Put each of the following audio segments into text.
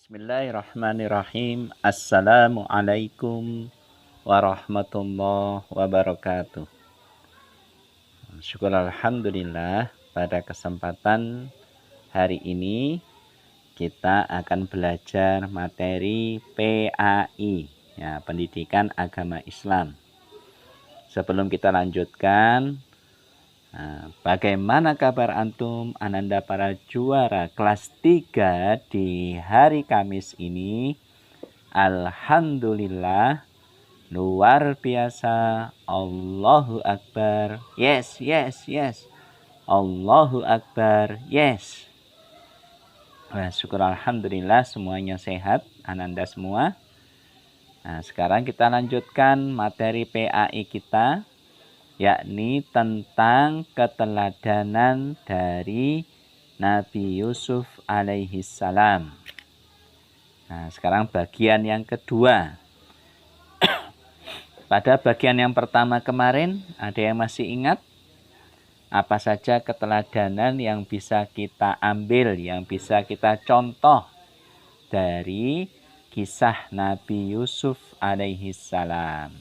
Bismillahirrahmanirrahim. Assalamualaikum warahmatullahi wabarakatuh. Syukur alhamdulillah, pada kesempatan hari ini kita akan belajar materi PAI, ya, Pendidikan Agama Islam. Sebelum kita lanjutkan, bagaimana kabar antum, ananda para juara kelas 3 di hari Kamis ini? Alhamdulillah, luar biasa. Allahu Akbar. Yes, yes, yes. Allahu Akbar. Yes. Nah, syukur alhamdulillah semuanya sehat, ananda semua. Nah, sekarang kita lanjutkan materi PAI kita, yakni tentang keteladanan dari Nabi Yusuf alaihi salam. Nah, sekarang bagian yang kedua. Pada bagian yang pertama kemarin, ada yang masih ingat? Apa saja keteladanan yang bisa kita ambil, yang bisa kita contoh dari kisah Nabi Yusuf alaihi salam?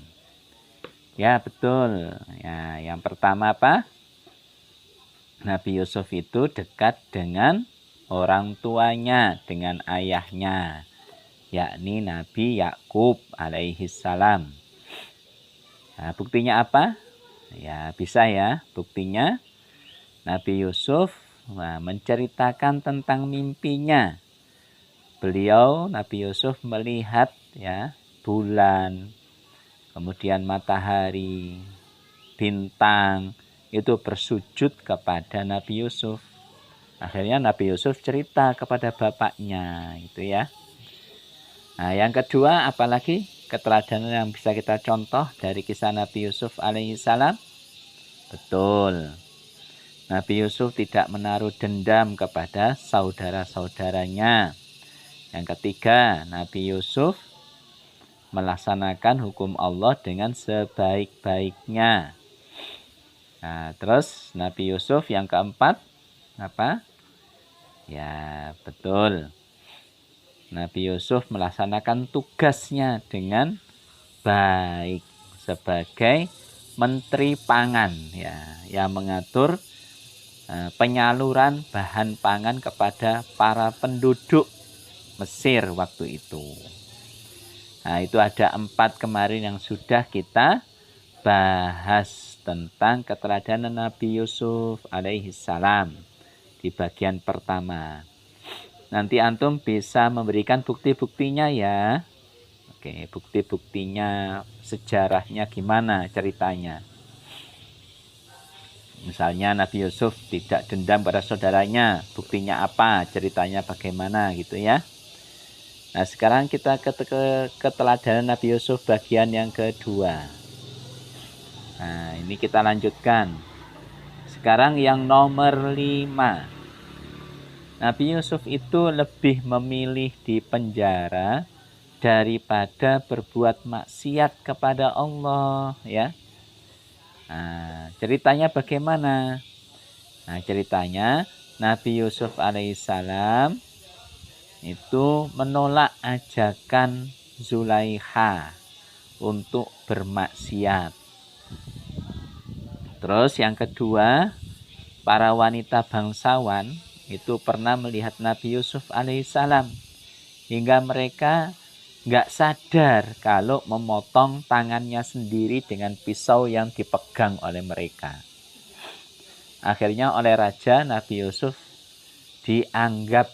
Ya, betul. Ya, yang pertama apa? Nabi Yusuf itu dekat dengan orang tuanya, dengan ayahnya, yakni Nabi Yakub alaihi salam. Nah, buktinya apa? Ya, bisa ya. Buktinya Nabi Yusuf menceritakan tentang mimpinya. Beliau, Nabi Yusuf, melihat ya bulan, kemudian matahari, bintang, itu bersujud kepada Nabi Yusuf. Akhirnya Nabi Yusuf cerita kepada bapaknya, itu ya. Nah, yang kedua, apalagi keteladanan yang bisa kita contoh dari kisah Nabi Yusuf alaihissalam? Betul. Nabi Yusuf tidak menaruh dendam kepada saudara-saudaranya. Yang ketiga, Nabi Yusuf melaksanakan hukum Allah dengan sebaik-baiknya. Nah, terus Nabi Yusuf yang keempat apa? Ya, betul. Nabi Yusuf melaksanakan tugasnya dengan baik sebagai menteri pangan, ya, yang mengatur penyaluran bahan pangan kepada para penduduk Mesir waktu itu. Nah, itu ada 4 kemarin yang sudah kita bahas tentang keteladanan Nabi Yusuf alaihi salam di bagian pertama. Nanti antum bisa memberikan bukti-buktinya ya. Oke, bukti-buktinya, sejarahnya gimana ceritanya. Misalnya Nabi Yusuf tidak dendam pada saudaranya, buktinya apa, ceritanya bagaimana gitu ya. Nah, sekarang kita ke keteladanan Nabi Yusuf bagian yang kedua. Nah, ini kita lanjutkan. Sekarang yang nomor 5. Nabi Yusuf itu lebih memilih di penjara daripada berbuat maksiat kepada Allah, ya. Nah, ceritanya bagaimana? Nah, ceritanya Nabi Yusuf alaihissalam itu menolak ajakan Zulaikha untuk bermaksiat. Terus yang kedua, para wanita bangsawan itu pernah melihat Nabi Yusuf alaihissalam hingga mereka nggak sadar kalau memotong tangannya sendiri dengan pisau yang dipegang oleh mereka. Akhirnya oleh raja Nabi Yusuf dianggap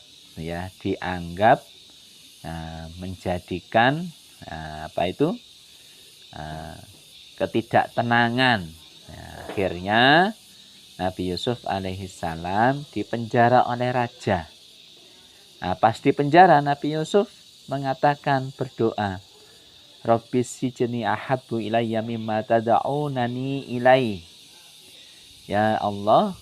menjadikan ketidaktenangan. Akhirnya Nabi Yusuf alaihissalam dipenjara oleh raja. Nah, pas di penjara Nabi Yusuf mengatakan, berdoa, Rabbis sijni ahabbu ilayya mimma tada'unani ilaih. Ya Allah,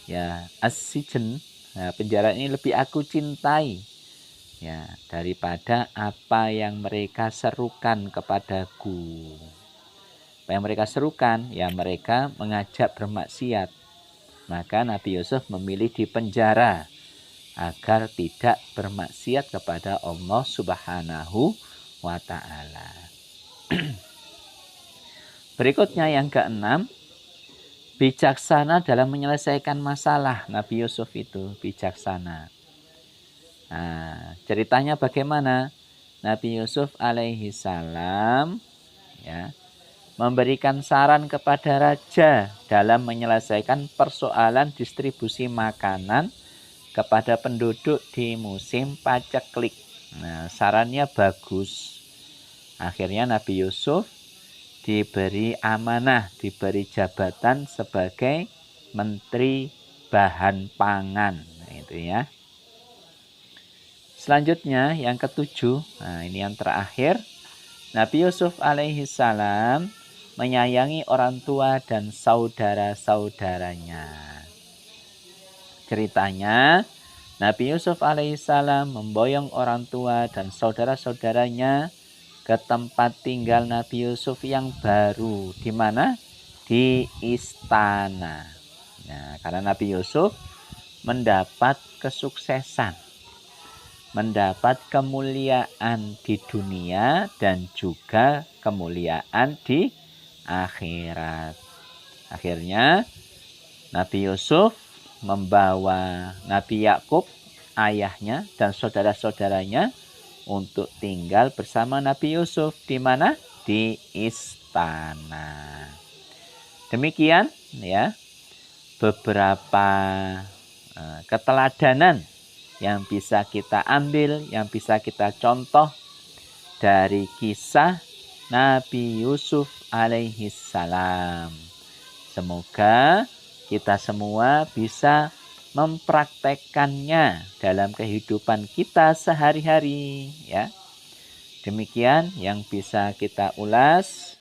ya as-sijn, nah, penjara ini lebih aku cintai ya daripada apa yang mereka serukan kepadaku. Apa yang mereka serukan? Ya mereka mengajak bermaksiat. Maka Nabi Yusuf memilih di penjara agar tidak bermaksiat kepada Allah Subhanahu wa Ta'ala. Berikutnya yang keenam, bijaksana dalam menyelesaikan masalah. Nabi Yusuf itu bijaksana. Nah, ceritanya bagaimana? Nabi Yusuf alaihi salam ya, memberikan saran kepada raja dalam menyelesaikan persoalan distribusi makanan kepada penduduk di musim paceklik. Nah, sarannya bagus. Akhirnya Nabi Yusuf diberi amanah, diberi jabatan sebagai Menteri Bahan Pangan. Nah, itu ya. Selanjutnya yang ketujuh, nah ini yang terakhir. Nabi Yusuf alaihi salam menyayangi orang tua dan saudara-saudaranya. Ceritanya, Nabi Yusuf alaihissalam memboyong orang tua dan saudara-saudaranya ke tempat tinggal Nabi Yusuf yang baru. Di mana? Di istana. Nah, karena Nabi Yusuf mendapat kesuksesan, mendapat kemuliaan di dunia dan juga kemuliaan di akhirat. Akhirnya Nabi Yusuf membawa Nabi Yakub, ayahnya dan saudara-saudaranya untuk tinggal bersama Nabi Yusuf. Di mana? Di istana. Demikian ya beberapa keteladanan yang bisa kita ambil, yang bisa kita contoh dari kisah Nabi Yusuf alaihi salam. Semoga kita semua bisa mempraktekkannya dalam kehidupan kita sehari-hari ya. Demikian yang bisa kita ulas.